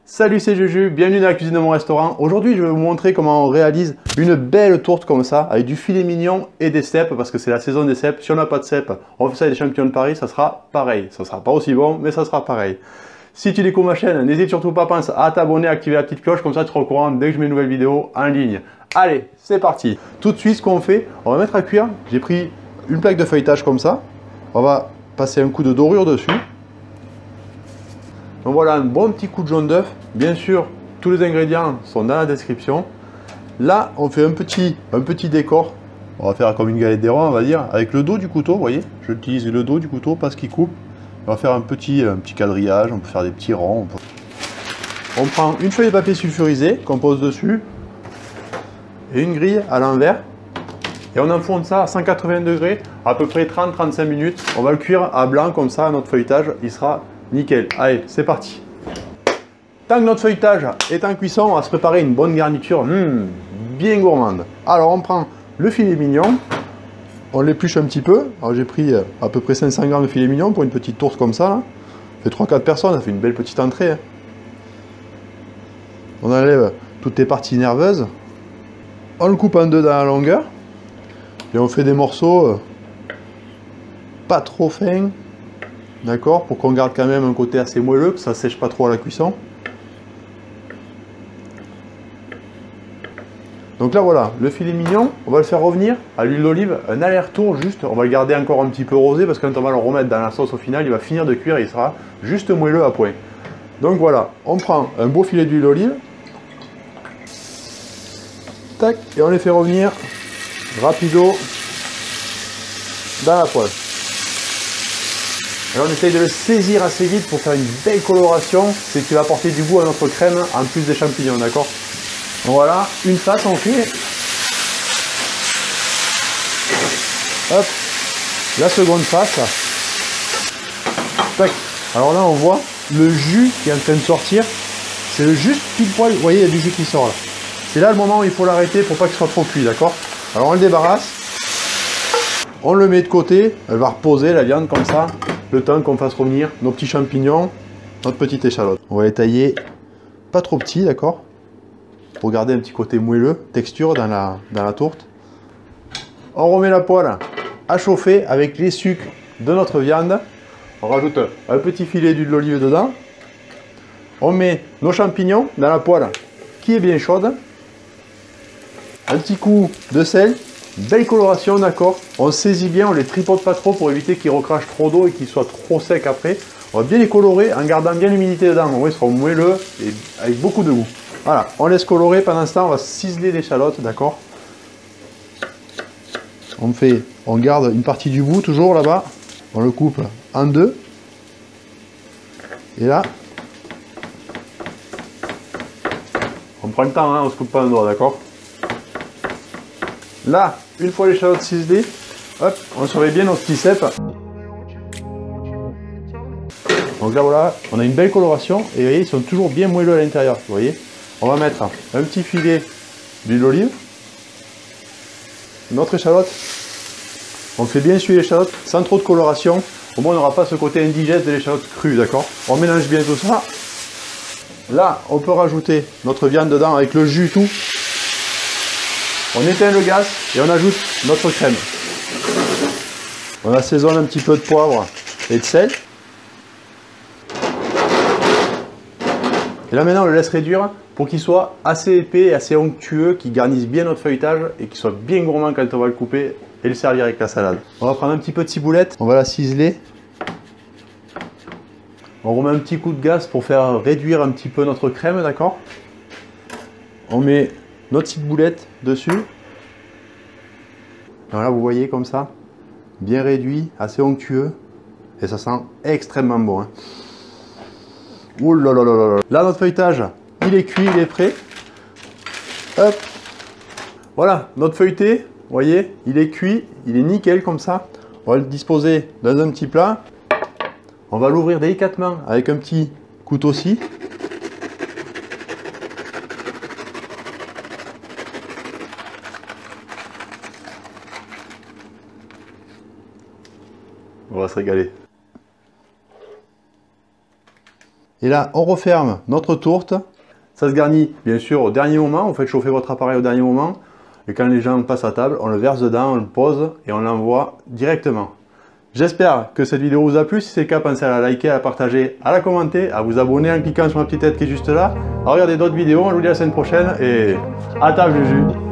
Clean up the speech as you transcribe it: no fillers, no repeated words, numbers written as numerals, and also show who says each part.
Speaker 1: Salut, c'est Juju, bienvenue dans la cuisine de mon restaurant. Aujourd'hui, je vais vous montrer comment on réalise une belle tourte comme ça, avec du filet mignon et des cèpes, parce que c'est la saison des cèpes. Si on n'a pas de cèpes, on fait ça avec des champignons de Paris, ça sera pareil. Ça sera pas aussi bon, mais ça sera pareil. Si tu découvres ma chaîne, n'hésite surtout pas, pense à t'abonner, à activer la petite cloche, comme ça tu seras au courant dès que je mets une nouvelle vidéo en ligne. Allez, c'est parti. Tout de suite, ce qu'on fait, on va mettre à cuire. J'ai pris une plaque de feuilletage comme ça. On va passer un coup de dorure dessus. Donc voilà, un bon petit coup de jaune d'œuf. Bien sûr, tous les ingrédients sont dans la description. Là, on fait un petit décor. On va faire comme une galette des rois, on va dire, avec le dos du couteau, vous voyez. J'utilise le dos du couteau, pas ce qui coupe. On va faire un petit quadrillage, on peut faire des petits ronds. On prend une feuille de papier sulfurisé qu'on pose dessus et une grille à l'envers. Et on enfourne ça à 180 degrés, à peu près 30-35 minutes. On va le cuire à blanc comme ça, notre feuilletage, il sera nickel. Allez, c'est parti. Tant que notre feuilletage est en cuisson, on va se préparer une bonne garniture bien gourmande. Alors, on prend le filet mignon, on l'épluche un petit peu. Alors, j'ai pris à peu près 500 g de filet mignon pour une petite tourte comme ça. Là. Ça fait 3-4 personnes, ça fait une belle petite entrée. Hein. On enlève toutes les parties nerveuses. On le coupe en deux dans la longueur. Et on fait des morceaux pas trop fins. D'accord, pour qu'on garde quand même un côté assez moelleux, que ça sèche pas trop à la cuisson. Donc là voilà, le filet mignon, on va le faire revenir à l'huile d'olive, un aller-retour juste, on va le garder encore un petit peu rosé parce que quand on va le remettre dans la sauce au final, il va finir de cuire et il sera juste moelleux à point. Donc voilà, on prend un beau filet d'huile d'olive, tac, et on les fait revenir rapido dans la poêle. Alors on essaye de le saisir assez vite pour faire une belle coloration, c'est ce qui va apporter du goût à notre crème en plus des champignons, d'accord? Voilà, une face on fait. Hop, la seconde face. Tac. Alors là on voit le jus qui est en train de sortir, c'est le juste pile poil, vous voyez il y a du jus qui sort là. C'est là le moment où il faut l'arrêter pour pas qu'il soit trop cuit, d'accord? Alors on le débarrasse, on le met de côté, elle va reposer la viande comme ça. Le temps qu'on fasse revenir nos petits champignons, notre petite échalote. On va les tailler pas trop petits, d'accord? Pour garder un petit côté moelleux, texture dans la tourte. On remet la poêle à chauffer avec les sucres de notre viande. On rajoute un petit filet d'huile d'olive dedans. On met nos champignons dans la poêle qui est bien chaude. Un petit coup de sel. Belle coloration, d'accord. On saisit bien, on les tripote pas trop pour éviter qu'ils recrachent trop d'eau et qu'ils soient trop secs après. On va bien les colorer en gardant bien l'humidité dedans. Au moins, ils seront moelleux et avec beaucoup de goût. Voilà, on laisse colorer. Pendant ce temps, on va ciseler l'échalote, d'accord. On garde une partie du bout toujours là-bas. On le coupe en deux. Et là, on prend le temps, hein, on se coupe pas un doigt, d'accord. Là, une fois l'échalote ciselée, hop, on surveille bien nos petits cèpes. Donc là voilà, on a une belle coloration et vous voyez, ils sont toujours bien moelleux à l'intérieur. Vous voyez, on va mettre un petit filet d'huile d'olive, notre échalote. On fait bien suer l'échalote sans trop de coloration. Au moins on n'aura pas ce côté indigeste de l'échalote crue, d'accord. On mélange bien tout ça. Là, on peut rajouter notre viande dedans avec le jus tout. On éteint le gaz et on ajoute notre crème. On assaisonne un petit peu de poivre et de sel. Et là maintenant on le laisse réduire pour qu'il soit assez épais et assez onctueux, qu'il garnisse bien notre feuilletage et qu'il soit bien gourmand quand on va le couper et le servir avec la salade. On va prendre un petit peu de ciboulette, on va la ciseler. On remet un petit coup de gaz pour faire réduire un petit peu notre crème, d'accord? On met notre ciboulette dessus. Voilà, vous voyez comme ça, bien réduit, assez onctueux, et ça sent extrêmement bon. Hein. Ouh là là là là. Là, notre feuilletage, il est cuit, il est prêt. Hop. Voilà, notre feuilleté, vous voyez, il est cuit, il est nickel comme ça. On va le disposer dans un petit plat. On va l'ouvrir délicatement avec un petit couteau-ci. On va se régaler. Et là, on referme notre tourte. Ça se garnit bien sûr au dernier moment. Vous faites chauffer votre appareil au dernier moment. Et quand les gens passent à table, on le verse dedans, on le pose et on l'envoie directement. J'espère que cette vidéo vous a plu. Si c'est le cas, pensez à la liker, à la partager, à la commenter, à vous abonner en cliquant sur la petite tête qui est juste là. À regarder d'autres vidéos. Je vous dis à la semaine prochaine et à table, Juju.